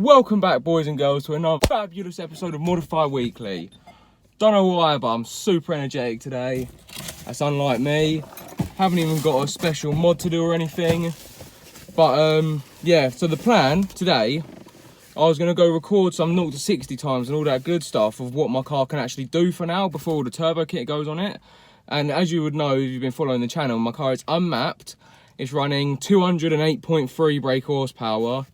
Welcome back, boys and girls, to another fabulous episode of Modify Weekly. Don't know why, but I'm super energetic today. That's unlike me. Haven't even got a special mod to do or anything. But yeah, so the plan today, I was going to go record some 0 to 60 times and all that good stuff of what my car can actually do for now before the turbo kit goes on it. And as you would know, if you've been following the channel, my car is unmapped. It's running 208.3 brake horsepower.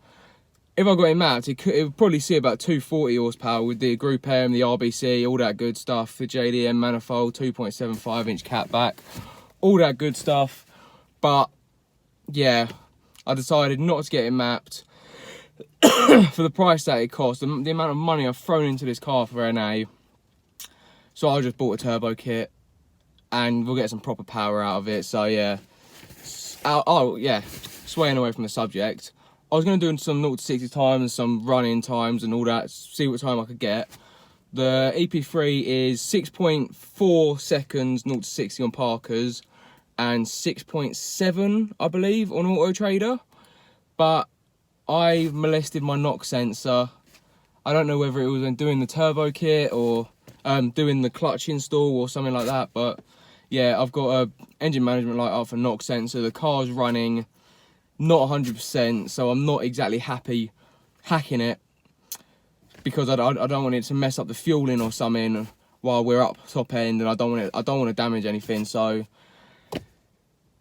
If I got it mapped, it would probably see about 240 horsepower with the Group M, the RBC, all that good stuff. The JDM manifold, 2.75 inch catback, all that good stuff. But yeah, I decided not to get it mapped for the price that it cost, the amount of money I've thrown into this car for NA. So I just bought a turbo kit and we'll get some proper power out of it. So yeah, oh yeah, swaying away from the subject. I was going to do some 0 to 60 times, some running times and all that, see what time I could get. The EP3 is 6.4 seconds 0 to 60 on Parkers and 6.7, I believe, on Auto Trader. But I molested my knock sensor. I don't know whether it was when doing the turbo kit or doing the clutch install or something like that. But yeah, I've got a engine management light up for knock sensor. The car's running not 100%, so I'm not exactly happy hacking it because I don't want it to mess up the fueling or something while we're up top end, and I don't want to damage anything. So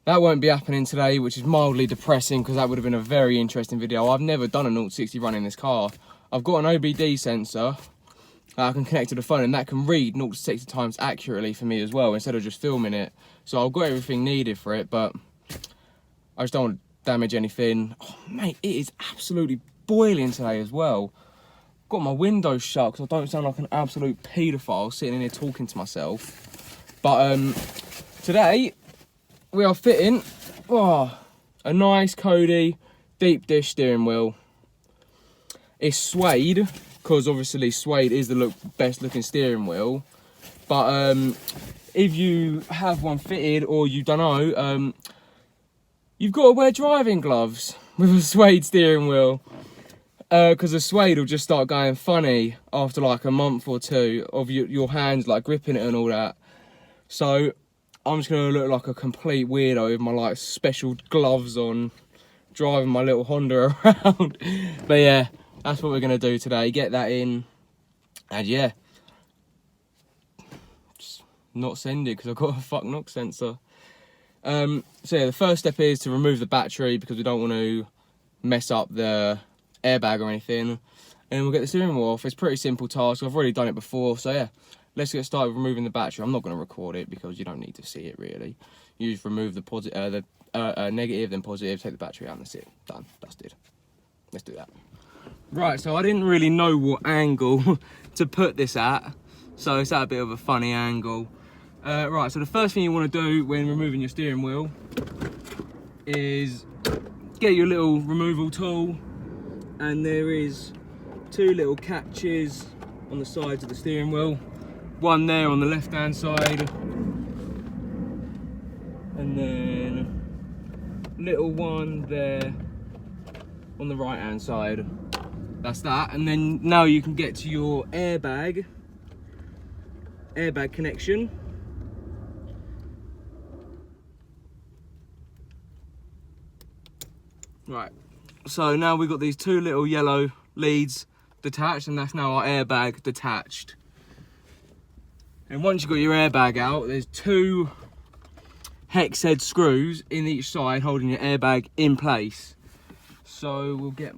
that won't be happening today, which is mildly depressing because that would have been a very interesting video. I've never done a 0 to 60 run in this car. I've got an OBD sensor that I can connect to the phone, and that can read 0 to 60 times accurately for me as well instead of just filming it. So I've got everything needed for it, but I just don't want to damage anything. Oh mate, it is absolutely boiling today as well. Got my windows shut because I don't sound like an absolute paedophile sitting in here talking to myself. But today we are fitting a nice Cody deep dish steering wheel. It's suede because obviously suede is the best looking steering wheel. But if you have one fitted or you don't know, you've got to wear driving gloves with a suede steering wheel because the suede will just start going funny after like a month or two of your hands like gripping it and all that. So I'm just going to look like a complete weirdo with my like special gloves on, driving my little Honda around. But yeah, that's what we're going to do today. Get that in and yeah, just not send it because I've got a fuck knock sensor. So yeah, the first step is to remove the battery because we don't want to mess up the airbag or anything, and we'll get the steering wheel off. It's a pretty simple task. I've already done it before, so yeah, let's get started with removing the battery. I'm not going to record it because you don't need to see it really. You just remove the negative, then positive, take the battery out, and that's it. Done, dusted. Let's do that. Right, so I didn't really know what angle to put this at, so it's at a bit of a funny angle. Right, so the first thing you want to do when removing your steering wheel is get your little removal tool, and there is 2 little catches on the sides of the steering wheel. One there on the left hand side, and then little one there on the right hand side. That's that, and then now you can get to your airbag connection. Right, so now we've got these 2 little yellow leads detached, and that's now our airbag detached. And once you've got your airbag out, there's 2 hex head screws in each side holding your airbag in place. So we'll get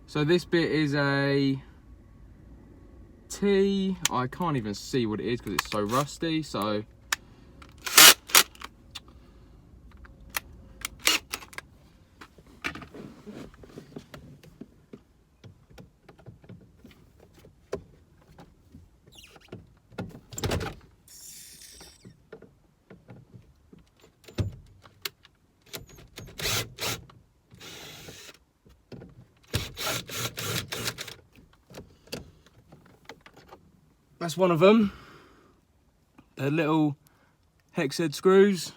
so this bit is a T. I can't even see what it is because it's so rusty, so that's one of them. They're little hex head screws.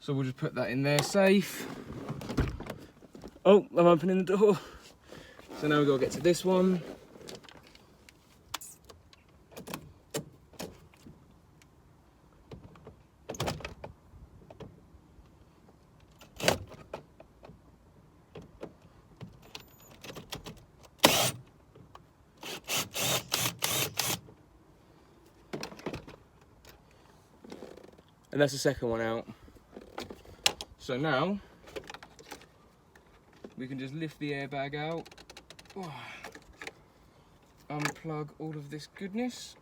So we'll just put that in there safe. Oh, I'm opening the door. So now we've got to get to this one. And that's the second one out. So now, we can just lift the airbag out, unplug all of this goodness.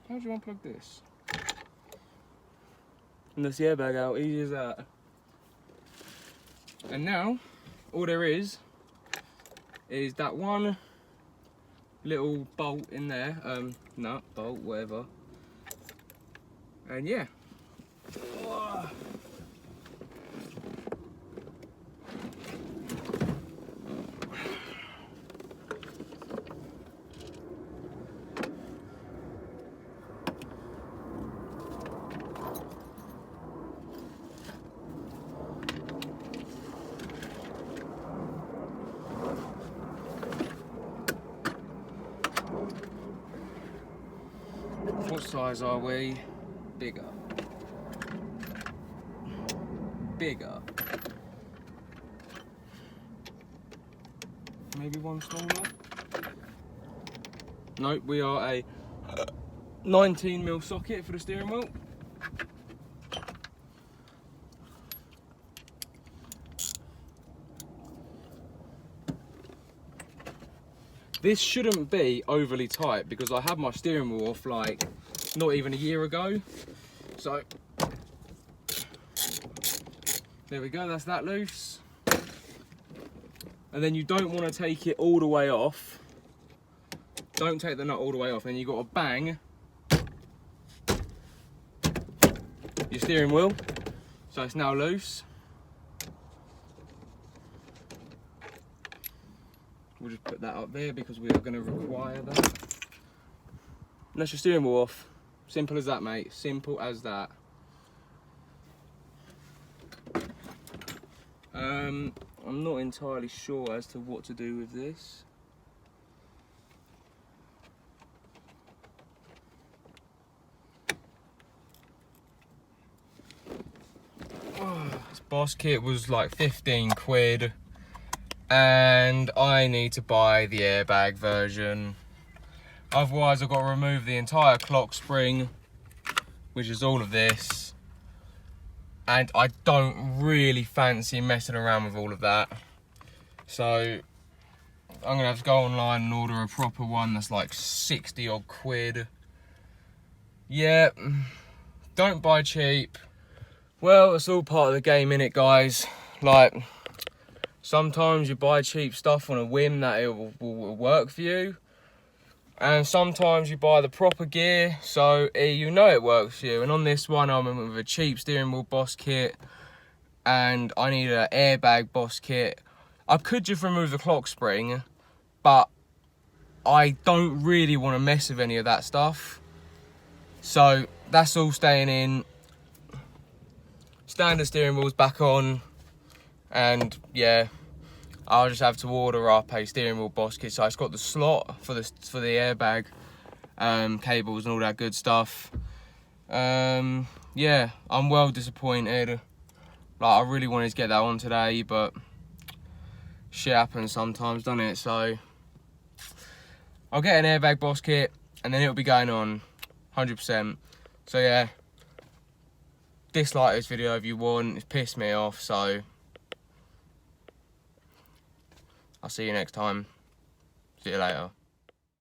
How do you unplug this? And that's the airbag out, easy as that. And now, all there is that one little bolt in there, nut, bolt, whatever. And yeah. What size are we? Bigger. Bigger. Maybe one smaller? Nope, we are a 19mm socket for the steering wheel. This shouldn't be overly tight because I had my steering wheel off like not even a year ago. So there we go, that's that loose. And then you don't want to take it all the way off. Don't take the nut all the way off, and you've got to bang your steering wheel. So it's now loose. We'll just put that up there because we are going to require that. And that's your steering wheel off. Simple as that, mate. Simple as that. I'm not entirely sure as to what to do with this. This boss kit was like 15 quid. And I need to buy the airbag version. Otherwise I've got to remove the entire clock spring, which is all of this. And I don't really fancy messing around with all of that. So I'm gonna have to go online and order a proper one that's like 60 odd quid. Yeah, don't buy cheap. Well, it's all part of the game, innit, guys? Like, sometimes you buy cheap stuff on a whim that it will work for you. And sometimes you buy the proper gear, so you know it works for you. And on this one, I'm with a cheap steering wheel boss kit. And I need an airbag boss kit. I could just remove the clock spring, but I don't really want to mess with any of that stuff. So that's all staying in. Standard steering wheel's back on. And yeah, I'll just have to order up a steering wheel boss kit. So it's got the slot for the airbag cables and all that good stuff. Yeah, I'm well disappointed. Like, I really wanted to get that on today, but shit happens sometimes, doesn't it? So I'll get an airbag boss kit and then it'll be going on 100%. So yeah, dislike this video if you want. It's pissed me off, so I'll see you next time. See you later.